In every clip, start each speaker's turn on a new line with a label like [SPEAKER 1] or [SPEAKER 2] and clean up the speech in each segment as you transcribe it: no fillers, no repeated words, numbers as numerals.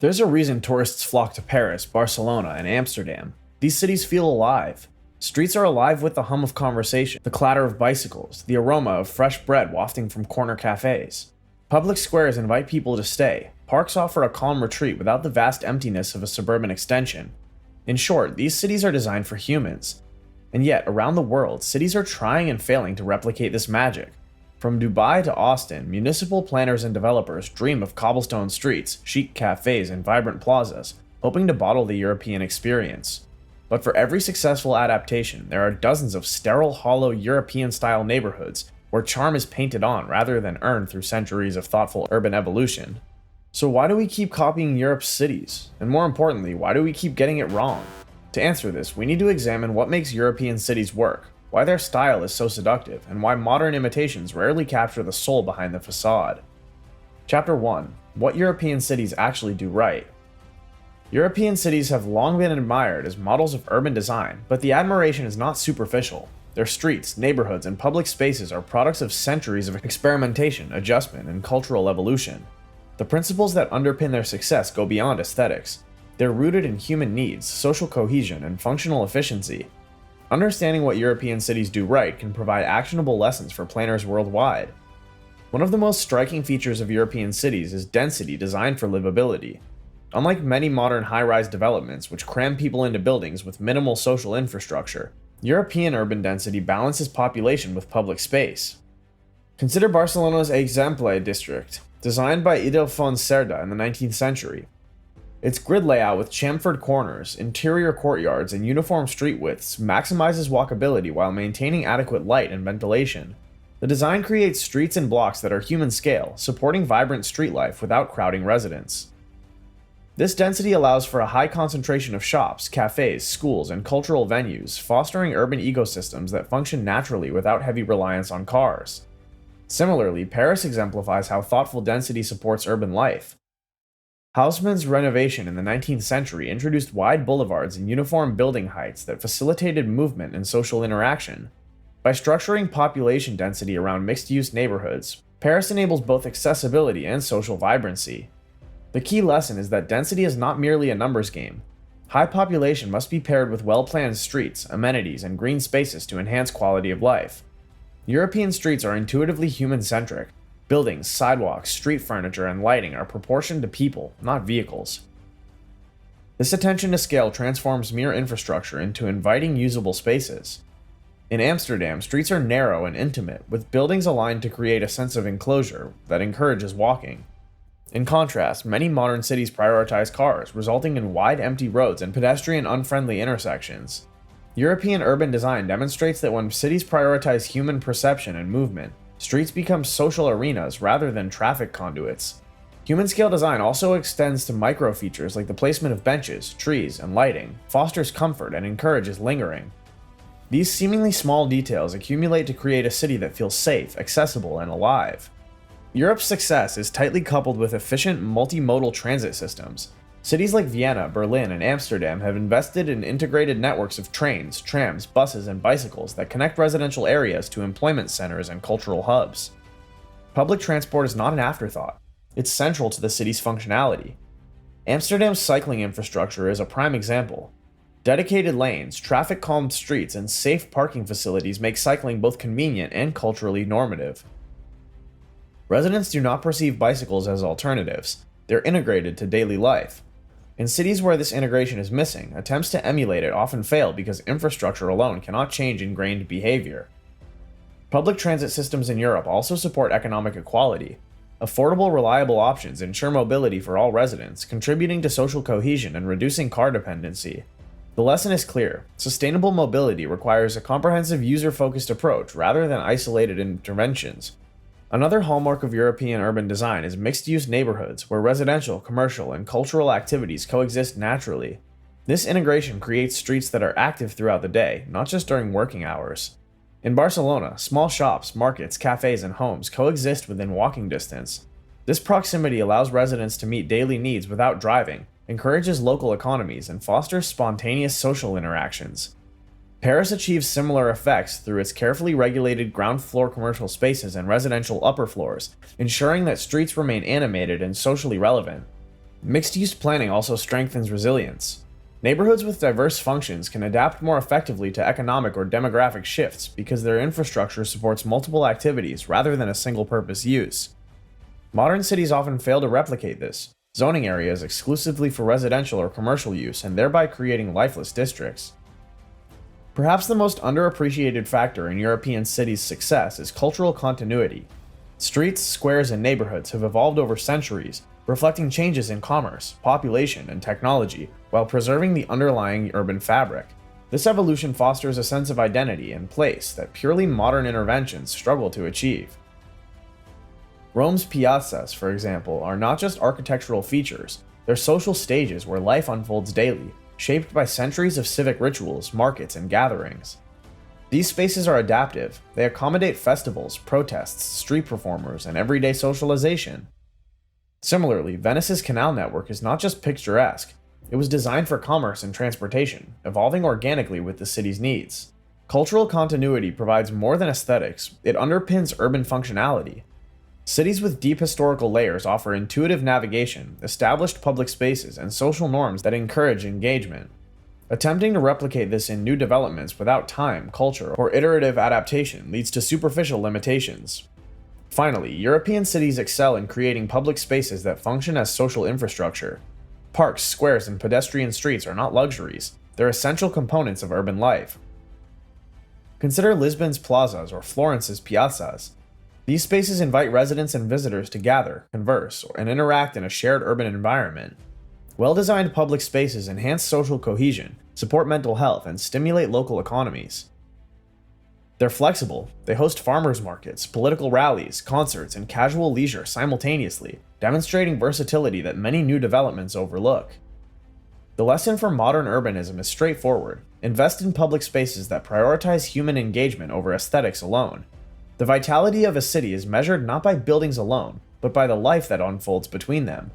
[SPEAKER 1] There's a reason tourists flock to Paris, Barcelona, and Amsterdam. These cities feel alive. Streets are alive with the hum of conversation, the clatter of bicycles, the aroma of fresh bread wafting from corner cafes. Public squares invite people to stay. Parks offer a calm retreat without the vast emptiness of a suburban extension. In short, these cities are designed for humans. And yet, around the world, cities are trying and failing to replicate this magic. From Dubai to Austin, municipal planners and developers dream of cobblestone streets, chic cafes, and vibrant plazas, hoping to bottle the European experience. But for every successful adaptation, there are dozens of sterile, hollow, European-style neighborhoods where charm is painted on rather than earned through centuries of thoughtful urban evolution. So why do we keep copying Europe's cities? And more importantly, why do we keep getting it wrong? To answer this, we need to examine what makes European cities work, why their style is so seductive, and why modern imitations rarely capture the soul behind the facade. Chapter 1. What European cities actually do right. European cities have long been admired as models of urban design, but the admiration is not superficial. Their streets, neighborhoods, and public spaces are products of centuries of experimentation, adjustment, and cultural evolution. The principles that underpin their success go beyond aesthetics. They're rooted in human needs, social cohesion, and functional efficiency. Understanding what European cities do right can provide actionable lessons for planners worldwide. One of the most striking features of European cities is density designed for livability. Unlike many modern high-rise developments which cram people into buildings with minimal social infrastructure, European urban density balances population with public space. Consider Barcelona's Eixample district, designed by Ildefons Cerdà in the 19th century. Its grid layout with chamfered corners, interior courtyards, and uniform street widths maximizes walkability while maintaining adequate light and ventilation. The design creates streets and blocks that are human scale, supporting vibrant street life without crowding residents. This density allows for a high concentration of shops, cafes, schools, and cultural venues, fostering urban ecosystems that function naturally without heavy reliance on cars. Similarly, Paris exemplifies how thoughtful density supports urban life. Haussmann's renovation in the 19th century introduced wide boulevards and uniform building heights that facilitated movement and social interaction. By structuring population density around mixed-use neighborhoods, Paris enables both accessibility and social vibrancy. The key lesson is that density is not merely a numbers game. High population must be paired with well-planned streets, amenities, and green spaces to enhance quality of life. European streets are intuitively human-centric. Buildings, sidewalks, street furniture, and lighting are proportioned to people, not vehicles. This attention to scale transforms mere infrastructure into inviting usable spaces. In Amsterdam, streets are narrow and intimate, with buildings aligned to create a sense of enclosure that encourages walking. In contrast, many modern cities prioritize cars, resulting in wide empty roads and pedestrian-unfriendly intersections. European urban design demonstrates that when cities prioritize human perception and movement, streets become social arenas rather than traffic conduits. Human-scale design also extends to micro-features like the placement of benches, trees, and lighting, fosters comfort, and encourages lingering. These seemingly small details accumulate to create a city that feels safe, accessible, and alive. Europe's success is tightly coupled with efficient multimodal transit systems. Cities like Vienna, Berlin, and Amsterdam have invested in integrated networks of trains, trams, buses, and bicycles that connect residential areas to employment centers and cultural hubs. Public transport is not an afterthought. It's central to the city's functionality. Amsterdam's cycling infrastructure is a prime example. Dedicated lanes, traffic-calmed streets, and safe parking facilities make cycling both convenient and culturally normative. Residents do not perceive bicycles as alternatives. They're integrated to daily life. In cities where this integration is missing, attempts to emulate it often fail because infrastructure alone cannot change ingrained behavior. Public transit systems in Europe also support economic equality. Affordable, reliable options ensure mobility for all residents, contributing to social cohesion and reducing car dependency. The lesson is clear. Sustainable mobility requires a comprehensive user-focused approach rather than isolated interventions. Another hallmark of European urban design is mixed-use neighborhoods where residential, commercial, and cultural activities coexist naturally. This integration creates streets that are active throughout the day, not just during working hours. In Barcelona, small shops, markets, cafes, and homes coexist within walking distance. This proximity allows residents to meet daily needs without driving, encourages local economies, and fosters spontaneous social interactions. Paris achieves similar effects through its carefully regulated ground floor commercial spaces and residential upper floors, ensuring that streets remain animated and socially relevant. Mixed-use planning also strengthens resilience. Neighborhoods with diverse functions can adapt more effectively to economic or demographic shifts because their infrastructure supports multiple activities rather than a single-purpose use. Modern cities often fail to replicate this, zoning areas exclusively for residential or commercial use and thereby creating lifeless districts. Perhaps the most underappreciated factor in European cities' success is cultural continuity. Streets, squares, and neighborhoods have evolved over centuries, reflecting changes in commerce, population, and technology, while preserving the underlying urban fabric. This evolution fosters a sense of identity and place that purely modern interventions struggle to achieve. Rome's piazzas, for example, are not just architectural features, they're social stages where life unfolds daily, shaped by centuries of civic rituals, markets, and gatherings. These spaces are adaptive. They accommodate festivals, protests, street performers, and everyday socialization. Similarly, Venice's canal network is not just picturesque, it was designed for commerce and transportation, evolving organically with the city's needs. Cultural continuity provides more than aesthetics, it underpins urban functionality. Cities with deep historical layers offer intuitive navigation, established public spaces, and social norms that encourage engagement. Attempting to replicate this in new developments without time, culture, or iterative adaptation leads to superficial limitations. Finally, European cities excel in creating public spaces that function as social infrastructure. Parks, squares, and pedestrian streets are not luxuries, they're essential components of urban life. Consider Lisbon's plazas or Florence's piazzas. These spaces invite residents and visitors to gather, converse, and interact in a shared urban environment. Well-designed public spaces enhance social cohesion, support mental health, and stimulate local economies. They're flexible. They host farmers markets, political rallies, concerts, and casual leisure simultaneously, demonstrating versatility that many new developments overlook. The lesson for modern urbanism is straightforward. Invest in public spaces that prioritize human engagement over aesthetics alone. The vitality of a city is measured not by buildings alone, but by the life that unfolds between them.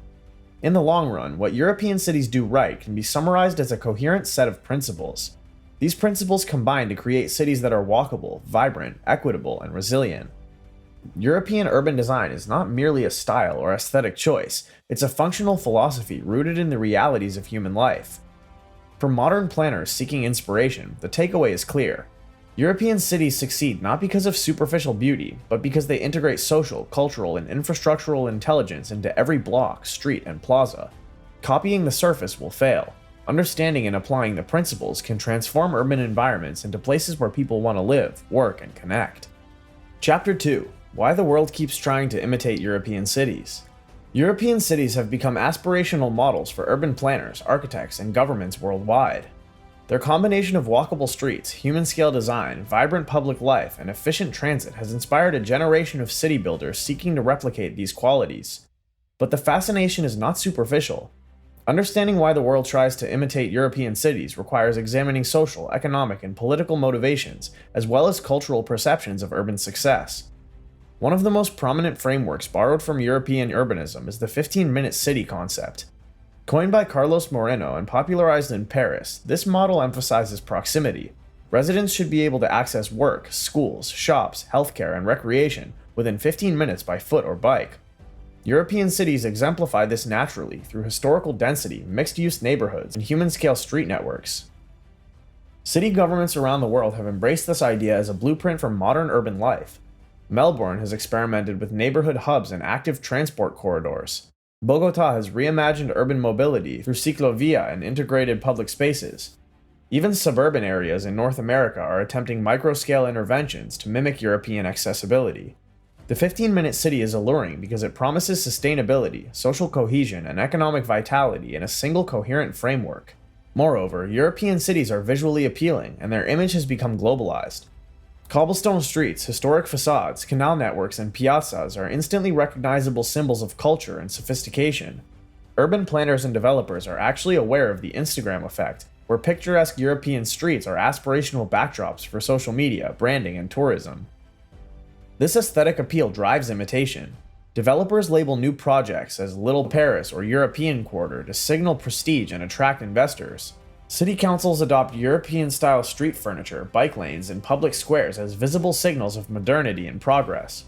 [SPEAKER 1] In the long run, what European cities do right can be summarized as a coherent set of principles. These principles combine to create cities that are walkable, vibrant, equitable, and resilient. European urban design is not merely a style or aesthetic choice, it's a functional philosophy rooted in the realities of human life. For modern planners seeking inspiration, the takeaway is clear. European cities succeed not because of superficial beauty, but because they integrate social, cultural, and infrastructural intelligence into every block, street, and plaza. Copying the surface will fail. Understanding and applying the principles can transform urban environments into places where people want to live, work, and connect. Chapter 2: Why the World Keeps Trying to Imitate European Cities. European cities have become aspirational models for urban planners, architects, and governments worldwide. Their combination of walkable streets, human-scale design, vibrant public life, and efficient transit has inspired a generation of city builders seeking to replicate these qualities. But the fascination is not superficial. Understanding why the world tries to imitate European cities requires examining social, economic, and political motivations, as well as cultural perceptions of urban success. One of the most prominent frameworks borrowed from European urbanism is the 15-minute city concept. Coined by Carlos Moreno and popularized in Paris, this model emphasizes proximity. Residents should be able to access work, schools, shops, healthcare, and recreation within 15 minutes by foot or bike. European cities exemplify this naturally through historical density, mixed-use neighborhoods, and human-scale street networks. City governments around the world have embraced this idea as a blueprint for modern urban life. Melbourne has experimented with neighborhood hubs and active transport corridors. Bogotá has reimagined urban mobility through ciclovia and integrated public spaces. Even suburban areas in North America are attempting micro-scale interventions to mimic European accessibility. The 15-minute city is alluring because it promises sustainability, social cohesion, and economic vitality in a single coherent framework. Moreover, European cities are visually appealing, and their image has become globalized. Cobblestone streets, historic facades, canal networks, and piazzas are instantly recognizable symbols of culture and sophistication. Urban planners and developers are actually aware of the Instagram effect, where picturesque European streets are aspirational backdrops for social media, branding, and tourism. This aesthetic appeal drives imitation. Developers label new projects as Little Paris or European Quarter to signal prestige and attract investors. City councils adopt European-style street furniture, bike lanes, and public squares as visible signals of modernity and progress.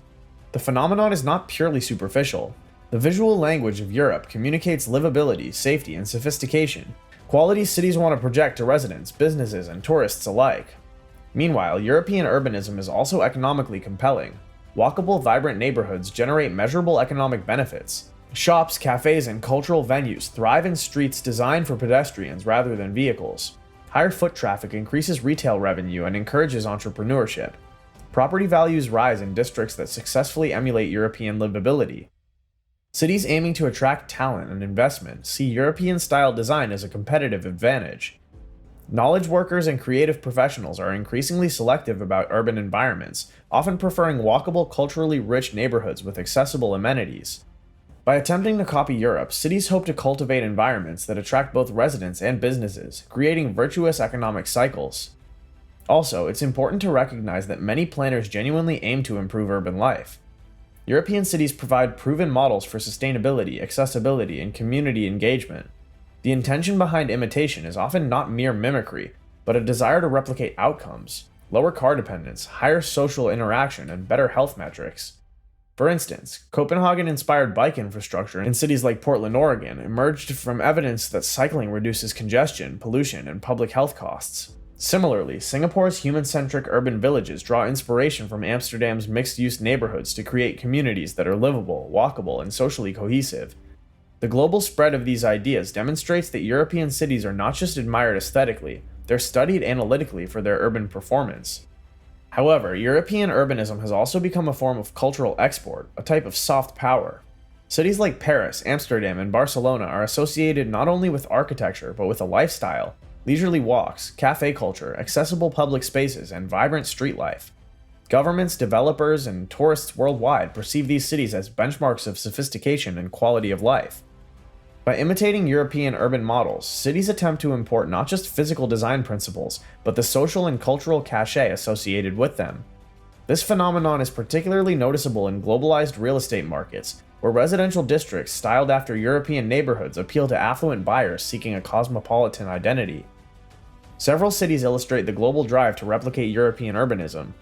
[SPEAKER 1] The phenomenon is not purely superficial. The visual language of Europe communicates livability, safety, and sophistication, qualities cities want to project to residents, businesses, and tourists alike. Meanwhile, European urbanism is also economically compelling. Walkable, vibrant neighborhoods generate measurable economic benefits. Shops, cafes, and cultural venues thrive in streets designed for pedestrians rather than vehicles. Higher foot traffic increases retail revenue and encourages entrepreneurship. Property values rise in districts that successfully emulate European livability. Cities aiming to attract talent and investment see European-style design as a competitive advantage. Knowledge workers and creative professionals are increasingly selective about urban environments, often preferring walkable, culturally rich neighborhoods with accessible amenities. By attempting to copy Europe, cities hope to cultivate environments that attract both residents and businesses, creating virtuous economic cycles. Also, it's important to recognize that many planners genuinely aim to improve urban life. European cities provide proven models for sustainability, accessibility, and community engagement. The intention behind imitation is often not mere mimicry, but a desire to replicate outcomes, lower car dependence, higher social interaction, and better health metrics. For instance, Copenhagen-inspired bike infrastructure in cities like Portland, Oregon, emerged from evidence that cycling reduces congestion, pollution, and public health costs. Similarly, Singapore's human-centric urban villages draw inspiration from Amsterdam's mixed-use neighborhoods to create communities that are livable, walkable, and socially cohesive. The global spread of these ideas demonstrates that European cities are not just admired aesthetically, they're studied analytically for their urban performance. However, European urbanism has also become a form of cultural export, a type of soft power. Cities like Paris, Amsterdam, and Barcelona are associated not only with architecture, but with a lifestyle, leisurely walks, cafe culture, accessible public spaces, and vibrant street life. Governments, developers, and tourists worldwide perceive these cities as benchmarks of sophistication and quality of life. By imitating European urban models, cities attempt to import not just physical design principles, but the social and cultural cachet associated with them. This phenomenon is particularly noticeable in globalized real estate markets, where residential districts styled after European neighborhoods appeal to affluent buyers seeking a cosmopolitan identity. Several cities illustrate the global drive to replicate European urbanism.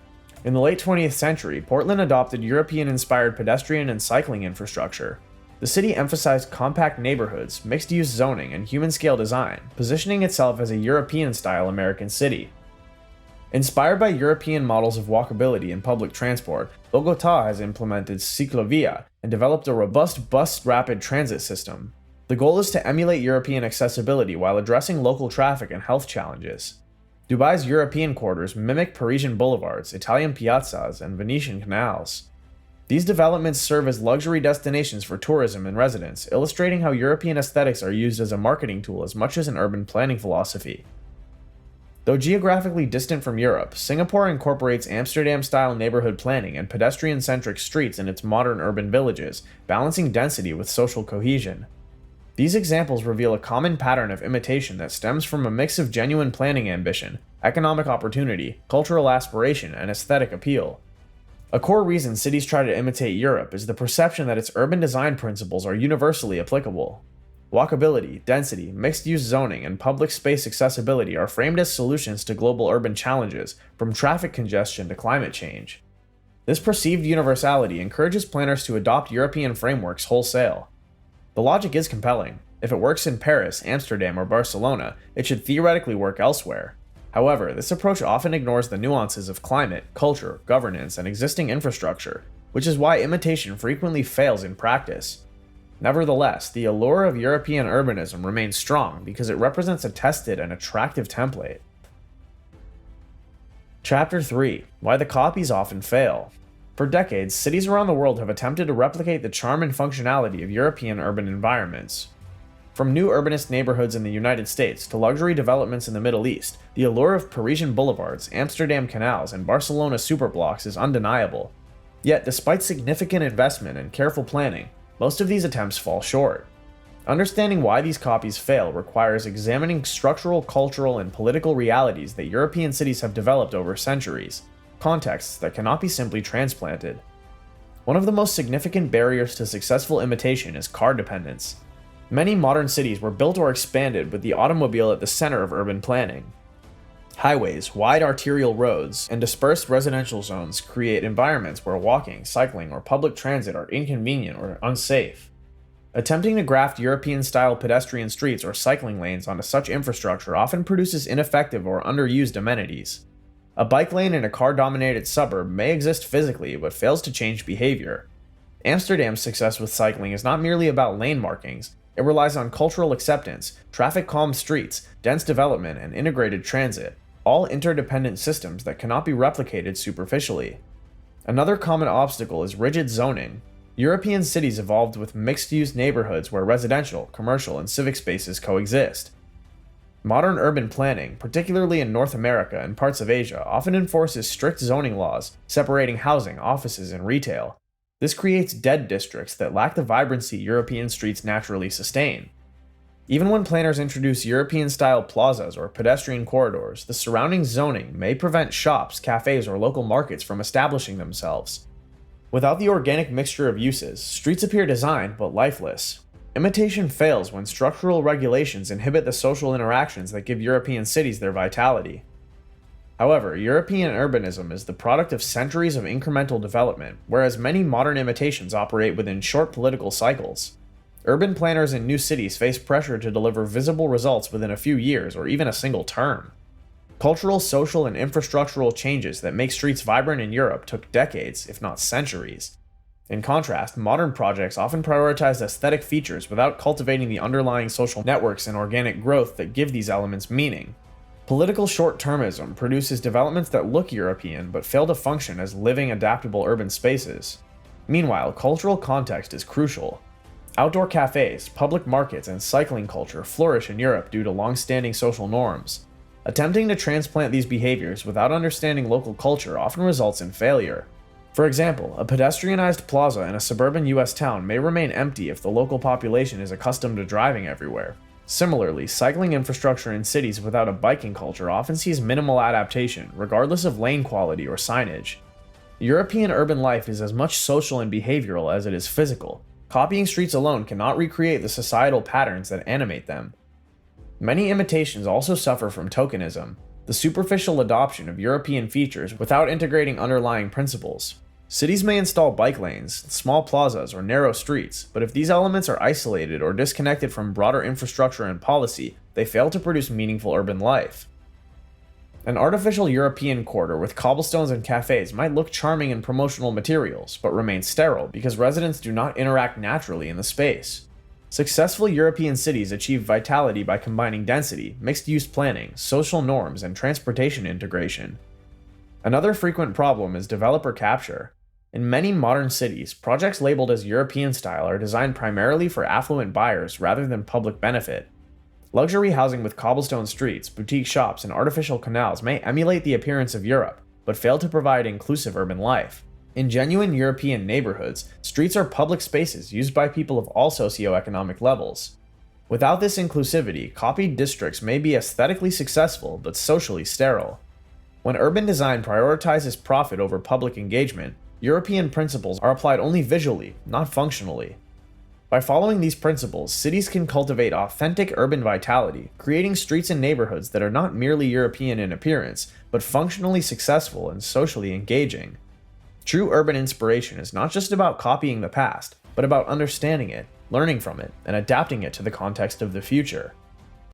[SPEAKER 1] In the late 20th century, Portland adopted European-inspired pedestrian and cycling infrastructure. The city emphasized compact neighborhoods, mixed-use zoning, and human-scale design, positioning itself as a European-style American city. Inspired by European models of walkability and public transport, Bogotá has implemented ciclovia and developed a robust bus rapid transit system. The goal is to emulate European accessibility while addressing local traffic and health challenges. Dubai's European quarters mimic Parisian boulevards, Italian piazzas, and Venetian canals. These developments serve as luxury destinations for tourism and residents, illustrating how European aesthetics are used as a marketing tool as much as an urban planning philosophy. Though geographically distant from Europe, Singapore incorporates Amsterdam-style neighborhood planning and pedestrian-centric streets in its modern urban villages, balancing density with social cohesion. These examples reveal a common pattern of imitation that stems from a mix of genuine planning ambition, economic opportunity, cultural aspiration, and aesthetic appeal. A core reason cities try to imitate Europe is the perception that its urban design principles are universally applicable. Walkability, density, mixed-use zoning, and public space accessibility are framed as solutions to global urban challenges, from traffic congestion to climate change. This perceived universality encourages planners to adopt European frameworks wholesale. The logic is compelling. If it works in Paris, Amsterdam, or Barcelona, it should theoretically work elsewhere. However, this approach often ignores the nuances of climate, culture, governance, and existing infrastructure, which is why imitation frequently fails in practice. Nevertheless, the allure of European urbanism remains strong because it represents a tested and attractive template. Chapter 3: Why the Copies Often Fail. For decades, cities around the world have attempted to replicate the charm and functionality of European urban environments. From new urbanist neighborhoods in the United States to luxury developments in the Middle East, the allure of Parisian boulevards, Amsterdam canals, and Barcelona superblocks is undeniable. Yet, despite significant investment and careful planning, most of these attempts fall short. Understanding why these copies fail requires examining structural, cultural, and political realities that European cities have developed over centuries, contexts that cannot be simply transplanted. One of the most significant barriers to successful imitation is car dependence. Many modern cities were built or expanded with the automobile at the center of urban planning. Highways, wide arterial roads, and dispersed residential zones create environments where walking, cycling, or public transit are inconvenient or unsafe. Attempting to graft European-style pedestrian streets or cycling lanes onto such infrastructure often produces ineffective or underused amenities. A bike lane in a car-dominated suburb may exist physically, but fails to change behavior. Amsterdam's success with cycling is not merely about lane markings. It relies on cultural acceptance, traffic-calm streets, dense development, and integrated transit, all interdependent systems that cannot be replicated superficially. Another common obstacle is rigid zoning. European cities evolved with mixed-use neighborhoods where residential, commercial, and civic spaces coexist. Modern urban planning, particularly in North America and parts of Asia, often enforces strict zoning laws, separating housing, offices, and retail. This creates dead districts that lack the vibrancy European streets naturally sustain. Even when planners introduce European-style plazas or pedestrian corridors, the surrounding zoning may prevent shops, cafes, or local markets from establishing themselves. Without the organic mixture of uses, streets appear designed but lifeless. Imitation fails when structural regulations inhibit the social interactions that give European cities their vitality. However, European urbanism is the product of centuries of incremental development, whereas many modern imitations operate within short political cycles. Urban planners in new cities face pressure to deliver visible results within a few years or even a single term. Cultural, social, and infrastructural changes that make streets vibrant in Europe took decades, if not centuries. In contrast, modern projects often prioritize aesthetic features without cultivating the underlying social networks and organic growth that give these elements meaning. Political short-termism produces developments that look European but fail to function as living, adaptable urban spaces. Meanwhile, cultural context is crucial. Outdoor cafes, public markets, and cycling culture flourish in Europe due to long-standing social norms. Attempting to transplant these behaviors without understanding local culture often results in failure. For example, a pedestrianized plaza in a suburban US town may remain empty if the local population is accustomed to driving everywhere. Similarly, cycling infrastructure in cities without a biking culture often sees minimal adaptation, regardless of lane quality or signage. European urban life is as much social and behavioral as it is physical. Copying streets alone cannot recreate the societal patterns that animate them. Many imitations also suffer from tokenism, the superficial adoption of European features without integrating underlying principles. Cities may install bike lanes, small plazas, or narrow streets, but if these elements are isolated or disconnected from broader infrastructure and policy, they fail to produce meaningful urban life. An artificial European quarter with cobblestones and cafes might look charming in promotional materials, but remain sterile because residents do not interact naturally in the space. Successful European cities achieve vitality by combining density, mixed-use planning, social norms, and transportation integration. Another frequent problem is developer capture. In many modern cities, projects labeled as European style are designed primarily for affluent buyers rather than public benefit. Luxury housing with cobblestone streets, boutique shops, and artificial canals may emulate the appearance of Europe, but fail to provide inclusive urban life. In genuine European neighborhoods, streets are public spaces used by people of all socioeconomic levels. Without this inclusivity, copied districts may be aesthetically successful but socially sterile. When urban design prioritizes profit over public engagement, European principles are applied only visually, not functionally. By following these principles, cities can cultivate authentic urban vitality, creating streets and neighborhoods that are not merely European in appearance, but functionally successful and socially engaging. True urban inspiration is not just about copying the past, but about understanding it, learning from it, and adapting it to the context of the future.